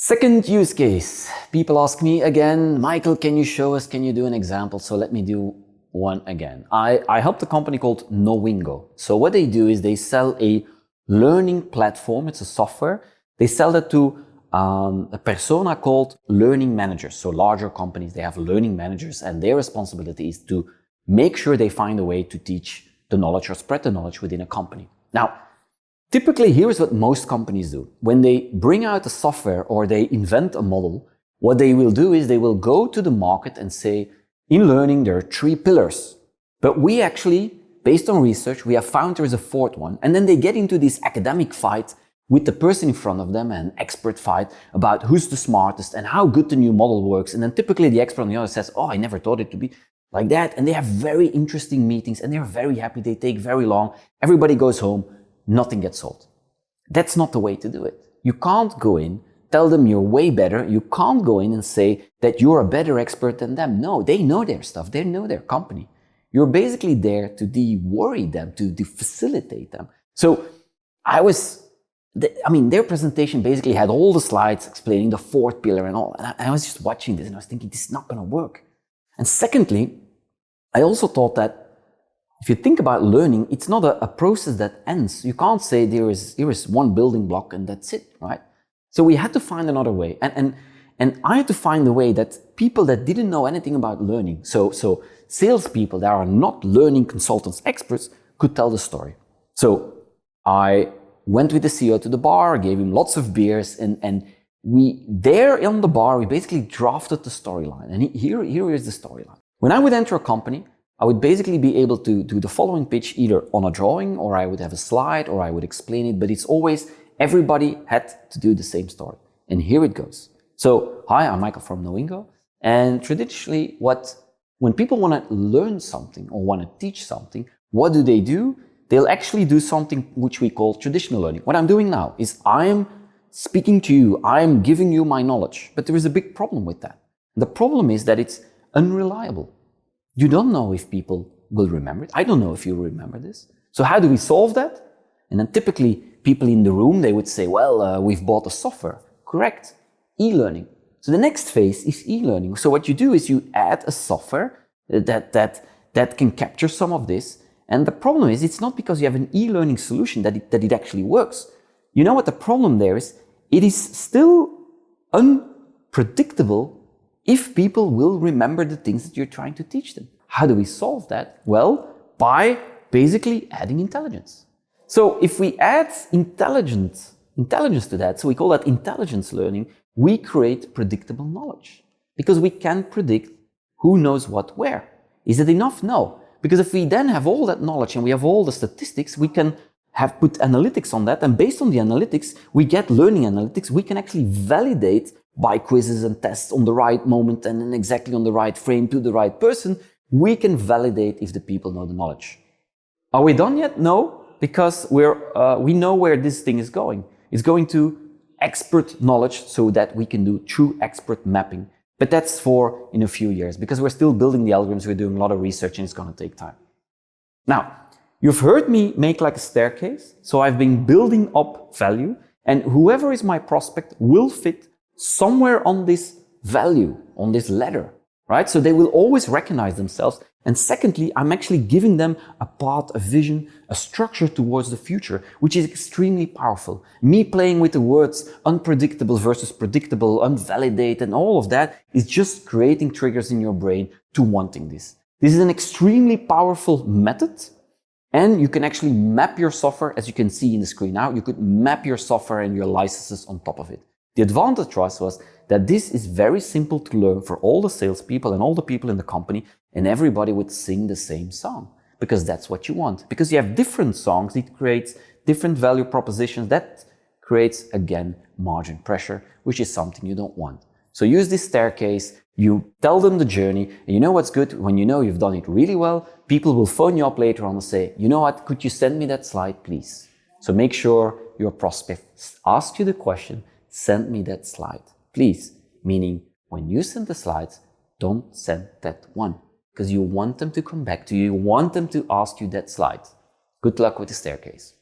Second use case. People ask me again, Michael, can you show us, can you do an example? So let me do one again. I helped a company called Knowingo. So what they do is they sell a learning platform. It's a software. They sell that to a persona called learning managers. So larger companies, they have learning managers, and their responsibility is to make sure they find a way to teach the knowledge or spread the knowledge within a company. Now, typically, here's what most companies do. When they bring out a software or they invent a model, what they will do is they will go to the market and say, in learning, there are 3 pillars. But we actually, based on research, we have found there is a 4th one. And then they get into this academic fight with the person in front of them, an expert fight about who's the smartest and how good the new model works. And then typically the expert on the other says, oh, I never thought it to be like that. And they have very interesting meetings and they're very happy. They take very long. Everybody goes home. Nothing gets solved. That's not the way to do it. You can't go in, tell them you're way better. You can't go in and say that you're a better expert than them. No, they know their stuff. They know their company. You're basically there to de-worry them, to facilitate them. So their presentation basically had all the slides explaining the 4th pillar and all. And I was just watching this and I was thinking, this is not going to work. And secondly, I also thought that if you think about learning, it's not a process that ends. You can't say here is one building block and that's it, right? So we had to find another way. And I had to find a way that people that didn't know anything about learning, so salespeople that are not learning consultants, experts, could tell the story. So I went with the CEO to the bar, gave him lots of beers, and we, there on the bar, we basically drafted the storyline. And here is the storyline. When I would enter a company, I would basically be able to do the following pitch either on a drawing, or I would have a slide, or I would explain it, but it's always everybody had to do the same story. And here it goes. So, hi, I'm Michael from Knowingo. And traditionally, when people want to learn something or want to teach something, what do? They'll actually do something which we call traditional learning. What I'm doing now is I'm speaking to you, I'm giving you my knowledge, but there is a big problem with that. The problem is that it's unreliable. You don't know if people will remember it. I don't know if you remember this. So how do we solve that? And then typically people in the room, they would say, well, we've bought a software. Correct. E-learning. So the next phase is e-learning. So what you do is you add a software that can capture some of this. And the problem is it's not because you have an e-learning solution that it actually works. You know what the problem there is? It is still unpredictable if people will remember the things that you're trying to teach them. How do we solve that? Well, by basically adding intelligence. So if we add intelligence to that, so we call that intelligence learning, we create predictable knowledge. Because we can predict who knows what where. Is it enough? No. Because if we then have all that knowledge and we have all the statistics, we can have put analytics on that. And based on the analytics, we get learning analytics. We can actually validate by quizzes and tests on the right moment and then exactly on the right frame to the right person. We can validate if the people know the knowledge. Are we done yet? No, because we know where this thing is going. It's going to expert knowledge so that we can do true expert mapping. But that's for in a few years because we're still building the algorithms. We're doing a lot of research and it's going to take time. Now, you've heard me make like a staircase. So I've been building up value and whoever is my prospect will fit somewhere on this value, on this ladder, right? So they will always recognize themselves. And secondly, I'm actually giving them a path, a vision, a structure towards the future, which is extremely powerful. Me playing with the words unpredictable versus predictable, unvalidated, and all of that is just creating triggers in your brain to wanting this. This is an extremely powerful method. And you can actually map your software, as you can see in the screen now, you could map your software and your licenses on top of it. The advantage was that this is very simple to learn for all the salespeople and all the people in the company, and everybody would sing the same song because that's what you want. Because you have different songs, it creates different value propositions. That creates, again, margin pressure, which is something you don't want. So use this staircase, you tell them the journey, and you know what's good? When you know you've done it really well, people will phone you up later on and say, you know what, could you send me that slide, please? So make sure your prospect asks you the question, send me that slide, please. Meaning, when you send the slides, don't send that one. Because you want them to come back to you, you want them to ask you that slide. Good luck with the staircase.